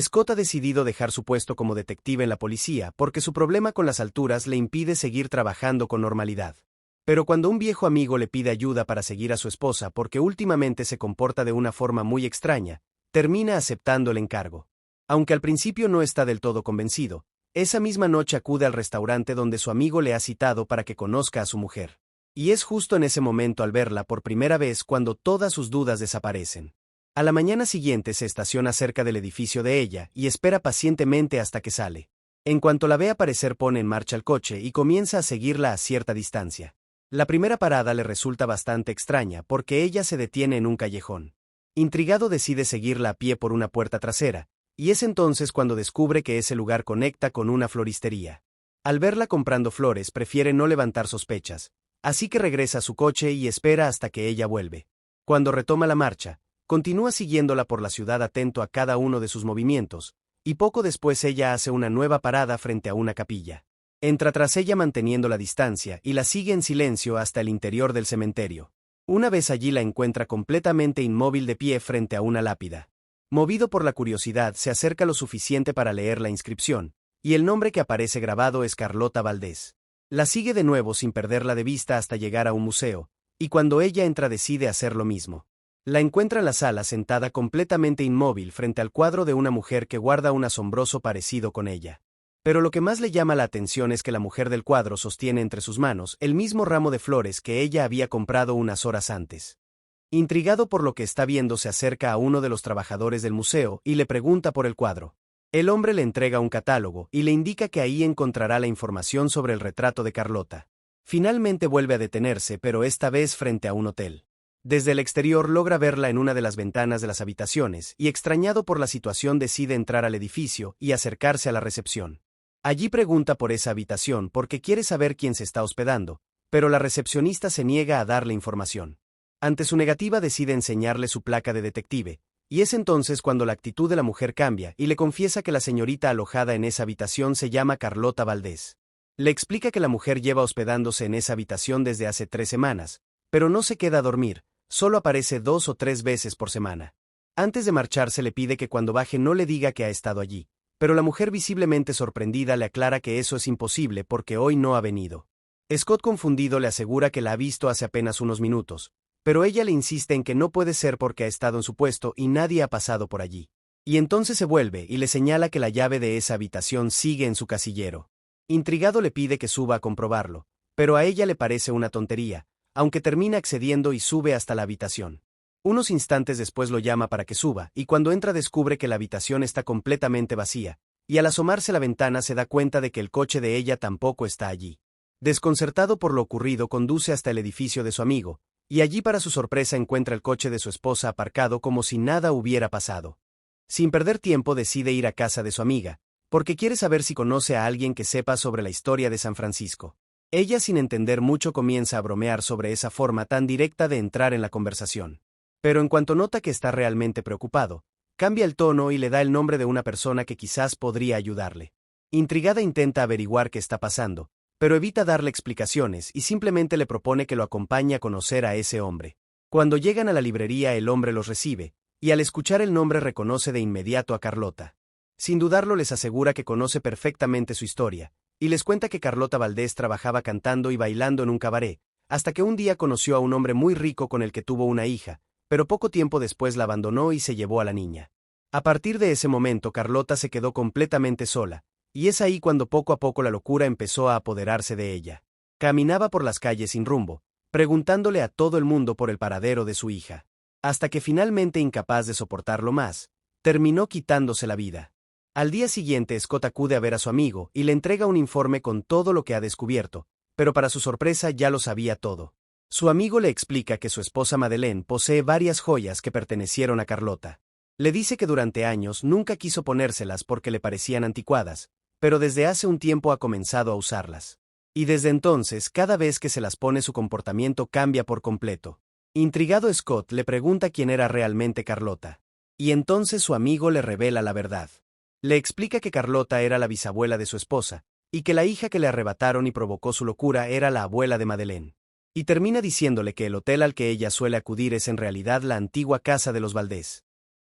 Scott ha decidido dejar su puesto como detective en la policía porque su problema con las alturas le impide seguir trabajando con normalidad. Pero cuando un viejo amigo le pide ayuda para seguir a su esposa porque últimamente se comporta de una forma muy extraña, termina aceptando el encargo. Aunque al principio no está del todo convencido, esa misma noche acude al restaurante donde su amigo le ha citado para que conozca a su mujer. Y es justo en ese momento al verla por primera vez cuando todas sus dudas desaparecen. A la mañana siguiente se estaciona cerca del edificio de ella y espera pacientemente hasta que sale. En cuanto la ve aparecer pone en marcha el coche y comienza a seguirla a cierta distancia. La primera parada le resulta bastante extraña porque ella se detiene en un callejón. Intrigado decide seguirla a pie por una puerta trasera, y es entonces cuando descubre que ese lugar conecta con una floristería. Al verla comprando flores prefiere no levantar sospechas, así que regresa a su coche y espera hasta que ella vuelve. Cuando retoma la marcha, continúa siguiéndola por la ciudad atento a cada uno de sus movimientos, y poco después ella hace una nueva parada frente a una capilla. Entra tras ella manteniendo la distancia y la sigue en silencio hasta el interior del cementerio. Una vez allí la encuentra completamente inmóvil de pie frente a una lápida. Movido por la curiosidad, se acerca lo suficiente para leer la inscripción, y el nombre que aparece grabado es Carlota Valdés. La sigue de nuevo sin perderla de vista hasta llegar a un museo, y cuando ella entra decide hacer lo mismo. La encuentra en la sala sentada completamente inmóvil frente al cuadro de una mujer que guarda un asombroso parecido con ella. Pero lo que más le llama la atención es que la mujer del cuadro sostiene entre sus manos el mismo ramo de flores que ella había comprado unas horas antes. Intrigado por lo que está viendo, se acerca a uno de los trabajadores del museo y le pregunta por el cuadro. El hombre le entrega un catálogo y le indica que ahí encontrará la información sobre el retrato de Carlota. Finalmente vuelve a detenerse, pero esta vez frente a un hotel. Desde el exterior logra verla en una de las ventanas de las habitaciones y, extrañado por la situación, decide entrar al edificio y acercarse a la recepción. Allí pregunta por esa habitación porque quiere saber quién se está hospedando, pero la recepcionista se niega a darle información. Ante su negativa decide enseñarle su placa de detective, y es entonces cuando la actitud de la mujer cambia y le confiesa que la señorita alojada en esa habitación se llama Carlota Valdés. Le explica que la mujer lleva hospedándose en esa habitación desde hace 3 semanas, pero no se queda a dormir, solo aparece 2 o 3 veces por semana. Antes de marcharse le pide que cuando baje no le diga que ha estado allí, pero la mujer, visiblemente sorprendida, le aclara que eso es imposible porque hoy no ha venido. Scott, confundido, le asegura que la ha visto hace apenas unos minutos, pero ella le insiste en que no puede ser porque ha estado en su puesto y nadie ha pasado por allí. Y entonces se vuelve y le señala que la llave de esa habitación sigue en su casillero. Intrigado le pide que suba a comprobarlo, pero a ella le parece una tontería, aunque termina accediendo y sube hasta la habitación. Unos instantes después lo llama para que suba, y cuando entra descubre que la habitación está completamente vacía, y al asomarse a la ventana se da cuenta de que el coche de ella tampoco está allí. Desconcertado por lo ocurrido, conduce hasta el edificio de su amigo, y allí para su sorpresa encuentra el coche de su esposa aparcado como si nada hubiera pasado. Sin perder tiempo decide ir a casa de su amiga, porque quiere saber si conoce a alguien que sepa sobre la historia de San Francisco. Ella, sin entender mucho, comienza a bromear sobre esa forma tan directa de entrar en la conversación. Pero en cuanto nota que está realmente preocupado, cambia el tono y le da el nombre de una persona que quizás podría ayudarle. Intrigada intenta averiguar qué está pasando, pero evita darle explicaciones y simplemente le propone que lo acompañe a conocer a ese hombre. Cuando llegan a la librería, el hombre los recibe, y al escuchar el nombre reconoce de inmediato a Carlota. Sin dudarlo les asegura que conoce perfectamente su historia, y les cuenta que Carlota Valdés trabajaba cantando y bailando en un cabaret, hasta que un día conoció a un hombre muy rico con el que tuvo una hija, pero poco tiempo después la abandonó y se llevó a la niña. A partir de ese momento Carlota se quedó completamente sola, y es ahí cuando poco a poco la locura empezó a apoderarse de ella. Caminaba por las calles sin rumbo, preguntándole a todo el mundo por el paradero de su hija, hasta que finalmente, incapaz de soportarlo más, terminó quitándose la vida. Al día siguiente Scott acude a ver a su amigo y le entrega un informe con todo lo que ha descubierto, pero para su sorpresa ya lo sabía todo. Su amigo le explica que su esposa Madeleine posee varias joyas que pertenecieron a Carlota. Le dice que durante años nunca quiso ponérselas porque le parecían anticuadas, pero desde hace un tiempo ha comenzado a usarlas. Y desde entonces, cada vez que se las pone, su comportamiento cambia por completo. Intrigado, Scott le pregunta quién era realmente Carlota. Y entonces su amigo le revela la verdad. Le explica que Carlota era la bisabuela de su esposa, y que la hija que le arrebataron y provocó su locura era la abuela de Madeleine. Y termina diciéndole que el hotel al que ella suele acudir es en realidad la antigua casa de los Valdés.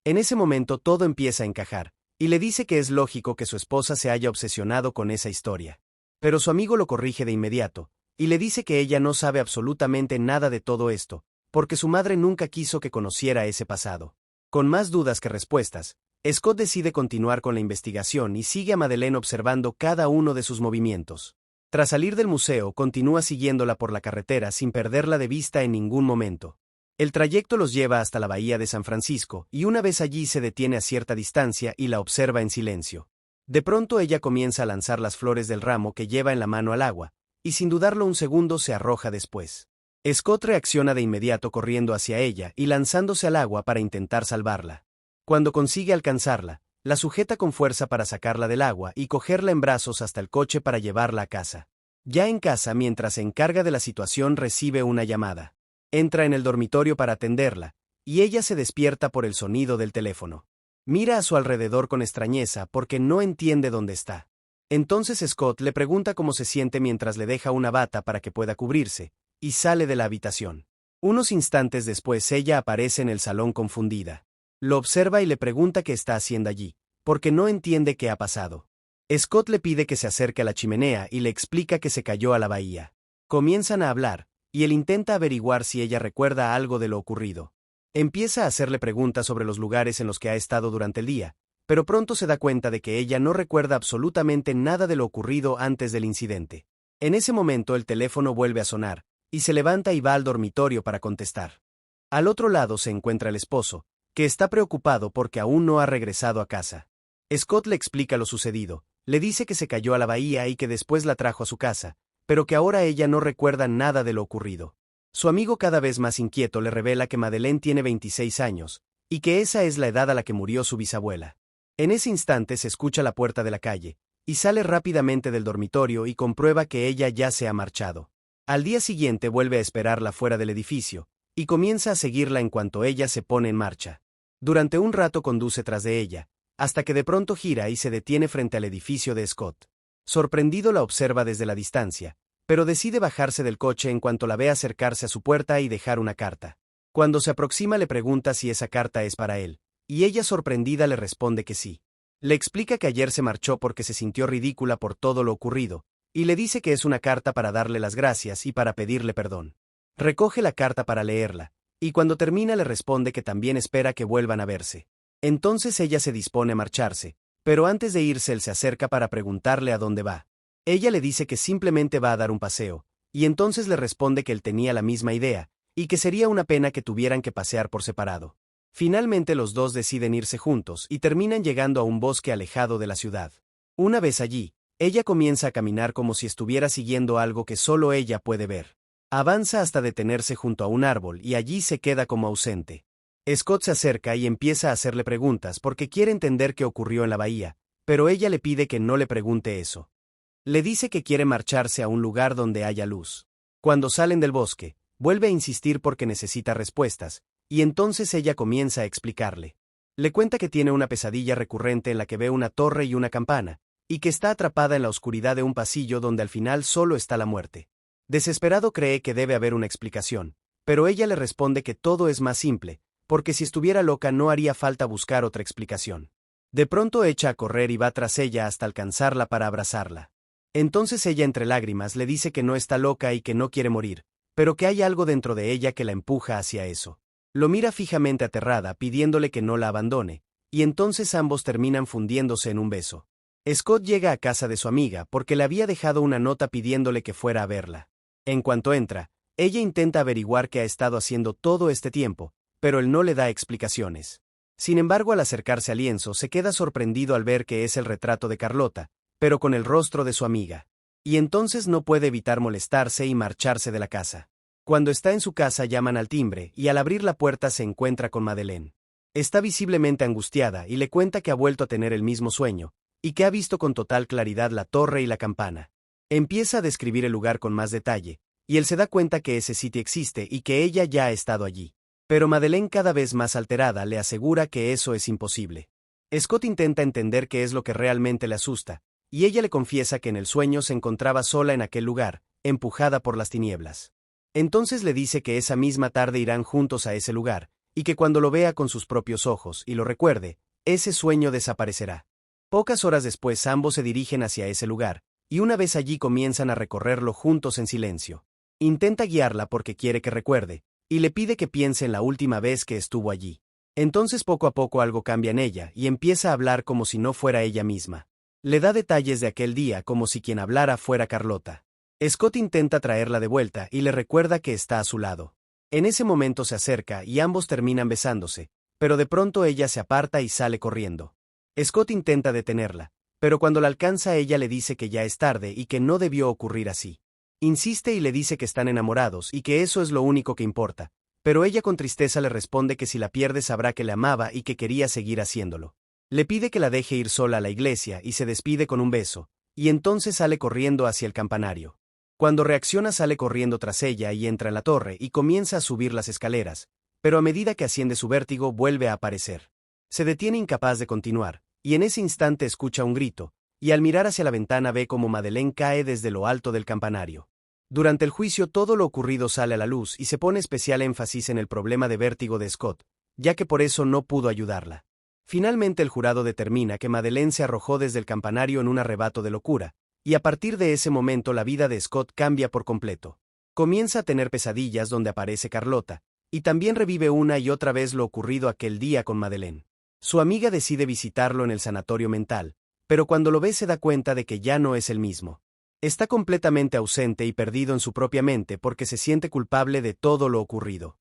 En ese momento todo empieza a encajar, y le dice que es lógico que su esposa se haya obsesionado con esa historia. Pero su amigo lo corrige de inmediato, y le dice que ella no sabe absolutamente nada de todo esto, porque su madre nunca quiso que conociera ese pasado. Con más dudas que respuestas, Scott decide continuar con la investigación y sigue a Madeleine observando cada uno de sus movimientos. Tras salir del museo, continúa siguiéndola por la carretera sin perderla de vista en ningún momento. El trayecto los lleva hasta la bahía de San Francisco, y una vez allí se detiene a cierta distancia y la observa en silencio. De pronto ella comienza a lanzar las flores del ramo que lleva en la mano al agua, y sin dudarlo un segundo se arroja después. Scott reacciona de inmediato corriendo hacia ella y lanzándose al agua para intentar salvarla. Cuando consigue alcanzarla, la sujeta con fuerza para sacarla del agua y cogerla en brazos hasta el coche para llevarla a casa. Ya en casa, mientras se encarga de la situación, recibe una llamada. Entra en el dormitorio para atenderla, y ella se despierta por el sonido del teléfono. Mira a su alrededor con extrañeza porque no entiende dónde está. Entonces Scott le pregunta cómo se siente mientras le deja una bata para que pueda cubrirse, y sale de la habitación. Unos instantes después ella aparece en el salón confundida. Lo observa y le pregunta qué está haciendo allí, porque no entiende qué ha pasado. Scott le pide que se acerque a la chimenea y le explica que se cayó a la bahía. Comienzan a hablar, y él intenta averiguar si ella recuerda algo de lo ocurrido. Empieza a hacerle preguntas sobre los lugares en los que ha estado durante el día, pero pronto se da cuenta de que ella no recuerda absolutamente nada de lo ocurrido antes del incidente. En ese momento el teléfono vuelve a sonar, y se levanta y va al dormitorio para contestar. Al otro lado se encuentra el esposo, que está preocupado porque aún no ha regresado a casa. Scott le explica lo sucedido, le dice que se cayó a la bahía y que después la trajo a su casa, pero que ahora ella no recuerda nada de lo ocurrido. Su amigo, cada vez más inquieto, le revela que Madeleine tiene 26 años, y que esa es la edad a la que murió su bisabuela. En ese instante se escucha la puerta de la calle, y sale rápidamente del dormitorio y comprueba que ella ya se ha marchado. Al día siguiente vuelve a esperarla fuera del edificio, y comienza a seguirla en cuanto ella se pone en marcha. Durante un rato conduce tras de ella, hasta que de pronto gira y se detiene frente al edificio de Scott. Sorprendido la observa desde la distancia, pero decide bajarse del coche en cuanto la ve acercarse a su puerta y dejar una carta. Cuando se aproxima le pregunta si esa carta es para él, y ella sorprendida le responde que sí. Le explica que ayer se marchó porque se sintió ridícula por todo lo ocurrido, y le dice que es una carta para darle las gracias y para pedirle perdón. Recoge la carta para leerla, y cuando termina le responde que también espera que vuelvan a verse. Entonces ella se dispone a marcharse, pero antes de irse él se acerca para preguntarle a dónde va. Ella le dice que simplemente va a dar un paseo, y entonces le responde que él tenía la misma idea, y que sería una pena que tuvieran que pasear por separado. Finalmente los dos deciden irse juntos y terminan llegando a un bosque alejado de la ciudad. Una vez allí, ella comienza a caminar como si estuviera siguiendo algo que solo ella puede ver. Avanza hasta detenerse junto a un árbol y allí se queda como ausente. Scott se acerca y empieza a hacerle preguntas porque quiere entender qué ocurrió en la bahía, pero ella le pide que no le pregunte eso. Le dice que quiere marcharse a un lugar donde haya luz. Cuando salen del bosque, vuelve a insistir porque necesita respuestas, y entonces ella comienza a explicarle. Le cuenta que tiene una pesadilla recurrente en la que ve una torre y una campana, y que está atrapada en la oscuridad de un pasillo donde al final solo está la muerte. Desesperado cree que debe haber una explicación, pero ella le responde que todo es más simple, porque si estuviera loca no haría falta buscar otra explicación. De pronto echa a correr y va tras ella hasta alcanzarla para abrazarla. Entonces ella entre lágrimas le dice que no está loca y que no quiere morir, pero que hay algo dentro de ella que la empuja hacia eso. Lo mira fijamente aterrada pidiéndole que no la abandone, y entonces ambos terminan fundiéndose en un beso. Scott llega a casa de su amiga porque le había dejado una nota pidiéndole que fuera a verla. En cuanto entra, ella intenta averiguar qué ha estado haciendo todo este tiempo, pero él no le da explicaciones. Sin embargo, al acercarse al lienzo se queda sorprendido al ver que es el retrato de Carlota, pero con el rostro de su amiga. Y entonces no puede evitar molestarse y marcharse de la casa. Cuando está en su casa llaman al timbre y al abrir la puerta se encuentra con Madeleine. Está visiblemente angustiada y le cuenta que ha vuelto a tener el mismo sueño, y que ha visto con total claridad la torre y la campana. Empieza a describir el lugar con más detalle, y él se da cuenta que ese sitio existe y que ella ya ha estado allí. Pero Madeleine, cada vez más alterada, le asegura que eso es imposible. Scott intenta entender qué es lo que realmente le asusta, y ella le confiesa que en el sueño se encontraba sola en aquel lugar, empujada por las tinieblas. Entonces le dice que esa misma tarde irán juntos a ese lugar, y que cuando lo vea con sus propios ojos y lo recuerde, ese sueño desaparecerá. Pocas horas después ambos se dirigen hacia ese lugar, y una vez allí comienzan a recorrerlo juntos en silencio. Intenta guiarla porque quiere que recuerde, y le pide que piense en la última vez que estuvo allí. Entonces poco a poco algo cambia en ella y empieza a hablar como si no fuera ella misma. Le da detalles de aquel día como si quien hablara fuera Carlota. Scott intenta traerla de vuelta y le recuerda que está a su lado. En ese momento se acerca y ambos terminan besándose, pero de pronto ella se aparta y sale corriendo. Scott intenta detenerla, pero cuando la alcanza ella le dice que ya es tarde y que no debió ocurrir así. Insiste y le dice que están enamorados y que eso es lo único que importa, pero ella con tristeza le responde que si la pierde sabrá que le amaba y que quería seguir haciéndolo. Le pide que la deje ir sola a la iglesia y se despide con un beso, y entonces sale corriendo hacia el campanario. Cuando reacciona sale corriendo tras ella y entra en la torre y comienza a subir las escaleras, pero a medida que asciende su vértigo vuelve a aparecer. Se detiene incapaz de continuar, y en ese instante escucha un grito, y al mirar hacia la ventana ve cómo Madeleine cae desde lo alto del campanario. Durante el juicio todo lo ocurrido sale a la luz y se pone especial énfasis en el problema de vértigo de Scott, ya que por eso no pudo ayudarla. Finalmente el jurado determina que Madeleine se arrojó desde el campanario en un arrebato de locura, y a partir de ese momento la vida de Scott cambia por completo. Comienza a tener pesadillas donde aparece Carlota, y también revive una y otra vez lo ocurrido aquel día con Madeleine. Su amiga decide visitarlo en el sanatorio mental, pero cuando lo ve se da cuenta de que ya no es el mismo. Está completamente ausente y perdido en su propia mente porque se siente culpable de todo lo ocurrido.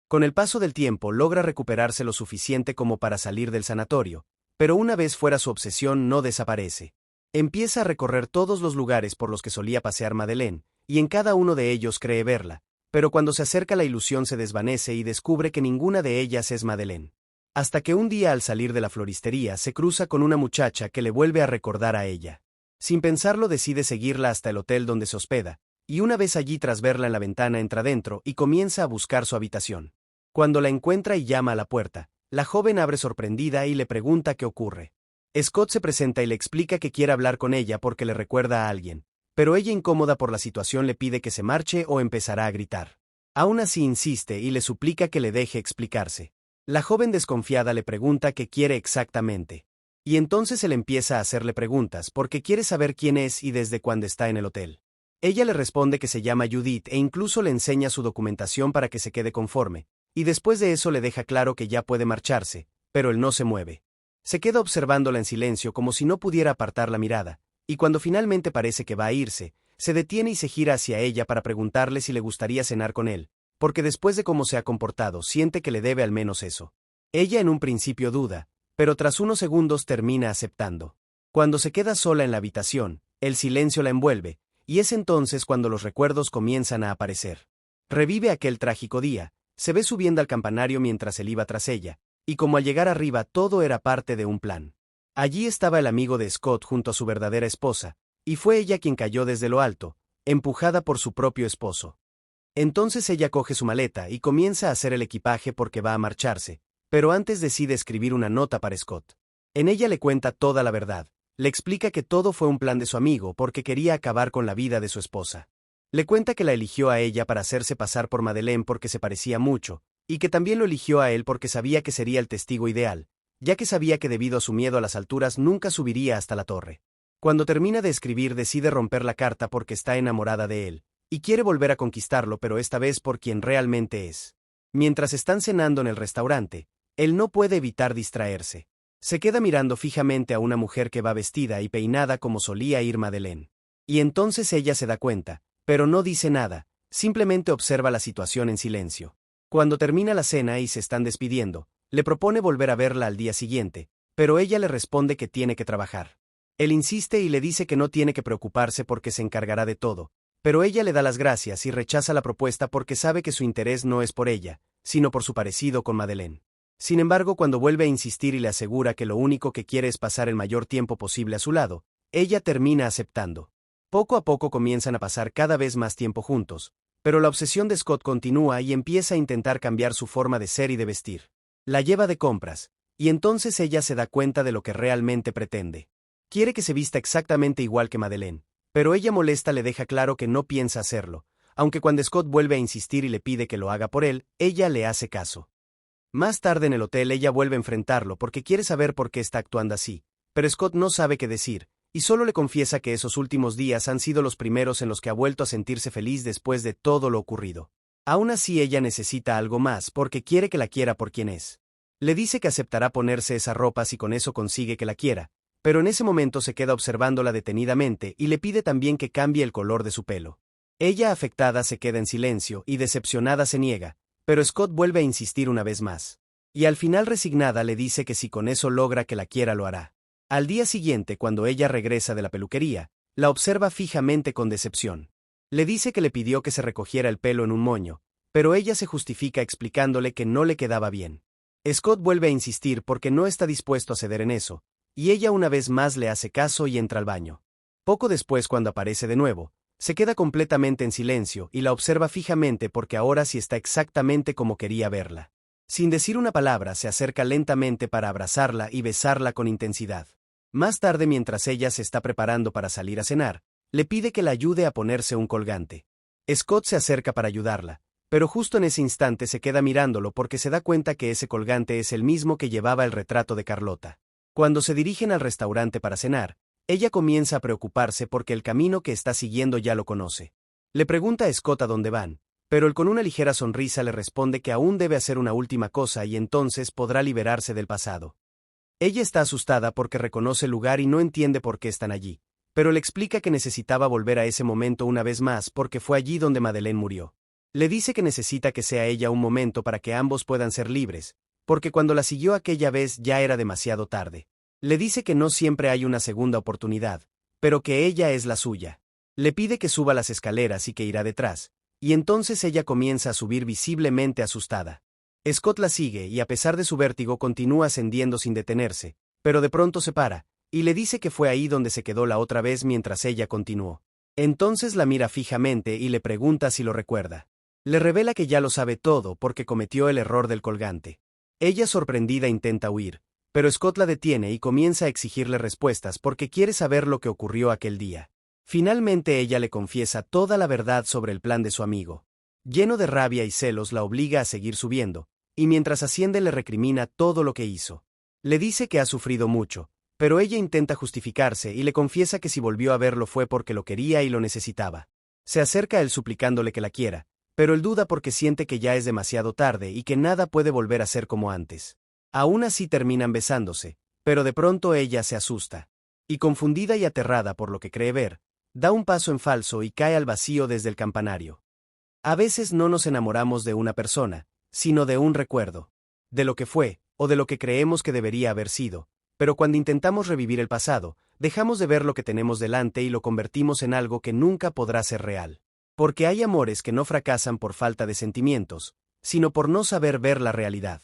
Con el paso del tiempo logra recuperarse lo suficiente como para salir del sanatorio, pero una vez fuera su obsesión no desaparece. Empieza a recorrer todos los lugares por los que solía pasear Madeleine, y en cada uno de ellos cree verla, pero cuando se acerca la ilusión se desvanece y descubre que ninguna de ellas es Madeleine. Hasta que un día al salir de la floristería se cruza con una muchacha que le vuelve a recordar a ella. Sin pensarlo decide seguirla hasta el hotel donde se hospeda, y una vez allí tras verla en la ventana entra dentro y comienza a buscar su habitación. Cuando la encuentra y llama a la puerta, la joven abre sorprendida y le pregunta qué ocurre. Scott se presenta y le explica que quiere hablar con ella porque le recuerda a alguien, pero ella incómoda por la situación le pide que se marche o empezará a gritar. Aún así insiste y le suplica que le deje explicarse. La joven desconfiada le pregunta qué quiere exactamente. Y entonces él empieza a hacerle preguntas porque quiere saber quién es y desde cuándo está en el hotel. Ella le responde que se llama Judith e incluso le enseña su documentación para que se quede conforme, y después de eso le deja claro que ya puede marcharse, pero él no se mueve. Se queda observándola en silencio como si no pudiera apartar la mirada, y cuando finalmente parece que va a irse, se detiene y se gira hacia ella para preguntarle si le gustaría cenar con él, porque después de cómo se ha comportado siente que le debe al menos eso. Ella en un principio duda, pero tras unos segundos termina aceptando. Cuando se queda sola en la habitación, el silencio la envuelve, y es entonces cuando los recuerdos comienzan a aparecer. Revive aquel trágico día, se ve subiendo al campanario mientras él iba tras ella, y como al llegar arriba todo era parte de un plan. Allí estaba el amigo de Scott junto a su verdadera esposa, y fue ella quien cayó desde lo alto, empujada por su propio esposo. Entonces ella coge su maleta y comienza a hacer el equipaje porque va a marcharse, pero antes decide escribir una nota para Scott. En ella le cuenta toda la verdad, le explica que todo fue un plan de su amigo porque quería acabar con la vida de su esposa. Le cuenta que la eligió a ella para hacerse pasar por Madeleine porque se parecía mucho, y que también lo eligió a él porque sabía que sería el testigo ideal, ya que sabía que debido a su miedo a las alturas nunca subiría hasta la torre. Cuando termina de escribir decide romper la carta porque está enamorada de él, y quiere volver a conquistarlo pero esta vez por quien realmente es. Mientras están cenando en el restaurante, él no puede evitar distraerse. Se queda mirando fijamente a una mujer que va vestida y peinada como solía ir Madeleine. Y entonces ella se da cuenta, pero no dice nada, simplemente observa la situación en silencio. Cuando termina la cena y se están despidiendo, le propone volver a verla al día siguiente, pero ella le responde que tiene que trabajar. Él insiste y le dice que no tiene que preocuparse porque se encargará de todo, pero ella le da las gracias y rechaza la propuesta porque sabe que su interés no es por ella, sino por su parecido con Madeleine. Sin embargo, cuando vuelve a insistir y le asegura que lo único que quiere es pasar el mayor tiempo posible a su lado, ella termina aceptando. Poco a poco comienzan a pasar cada vez más tiempo juntos, pero la obsesión de Scott continúa y empieza a intentar cambiar su forma de ser y de vestir. La lleva de compras, y entonces ella se da cuenta de lo que realmente pretende. Quiere que se vista exactamente igual que Madeleine, pero ella molesta le deja claro que no piensa hacerlo, aunque cuando Scott vuelve a insistir y le pide que lo haga por él, ella le hace caso. Más tarde en el hotel ella vuelve a enfrentarlo porque quiere saber por qué está actuando así, pero Scott no sabe qué decir, y solo le confiesa que esos últimos días han sido los primeros en los que ha vuelto a sentirse feliz después de todo lo ocurrido. Aún así ella necesita algo más porque quiere que la quiera por quien es. Le dice que aceptará ponerse esa ropa si con eso consigue que la quiera, pero en ese momento se queda observándola detenidamente y le pide también que cambie el color de su pelo. Ella, afectada, se queda en silencio y decepcionada se niega, pero Scott vuelve a insistir una vez más. Y al final, resignada, le dice que si con eso logra que la quiera lo hará. Al día siguiente, cuando ella regresa de la peluquería, la observa fijamente con decepción. Le dice que le pidió que se recogiera el pelo en un moño, pero ella se justifica explicándole que no le quedaba bien. Scott vuelve a insistir porque no está dispuesto a ceder en eso, y ella una vez más le hace caso y entra al baño. Poco después, cuando aparece de nuevo, se queda completamente en silencio y la observa fijamente porque ahora sí está exactamente como quería verla. Sin decir una palabra, se acerca lentamente para abrazarla y besarla con intensidad. Más tarde, mientras ella se está preparando para salir a cenar, le pide que la ayude a ponerse un colgante. Scott se acerca para ayudarla, pero justo en ese instante se queda mirándolo porque se da cuenta que ese colgante es el mismo que llevaba el retrato de Carlota. Cuando se dirigen al restaurante para cenar, ella comienza a preocuparse porque el camino que está siguiendo ya lo conoce. Le pregunta a Scott a dónde van, pero él con una ligera sonrisa le responde que aún debe hacer una última cosa y entonces podrá liberarse del pasado. Ella está asustada porque reconoce el lugar y no entiende por qué están allí, pero le explica que necesitaba volver a ese momento una vez más porque fue allí donde Madeleine murió. Le dice que necesita que sea ella un momento para que ambos puedan ser libres, porque cuando la siguió aquella vez ya era demasiado tarde. Le dice que no siempre hay una segunda oportunidad, pero que ella es la suya. Le pide que suba las escaleras y que irá detrás, y entonces ella comienza a subir visiblemente asustada. Scott la sigue y a pesar de su vértigo continúa ascendiendo sin detenerse, pero de pronto se para, y le dice que fue ahí donde se quedó la otra vez mientras ella continuó. Entonces la mira fijamente y le pregunta si lo recuerda. Le revela que ya lo sabe todo porque cometió el error del colgante. Ella, sorprendida, intenta huir, pero Scott la detiene y comienza a exigirle respuestas porque quiere saber lo que ocurrió aquel día. Finalmente ella le confiesa toda la verdad sobre el plan de su amigo. Lleno de rabia y celos, la obliga a seguir subiendo, y mientras asciende le recrimina todo lo que hizo. Le dice que ha sufrido mucho, pero ella intenta justificarse y le confiesa que si volvió a verlo fue porque lo quería y lo necesitaba. Se acerca a él suplicándole que la quiera, pero él duda porque siente que ya es demasiado tarde y que nada puede volver a ser como antes. Aún así terminan besándose, pero de pronto ella se asusta. Y confundida y aterrada por lo que cree ver, da un paso en falso y cae al vacío desde el campanario. A veces no nos enamoramos de una persona, sino de un recuerdo, de lo que fue, o de lo que creemos que debería haber sido, pero cuando intentamos revivir el pasado, dejamos de ver lo que tenemos delante y lo convertimos en algo que nunca podrá ser real. Porque hay amores que no fracasan por falta de sentimientos, sino por no saber ver la realidad.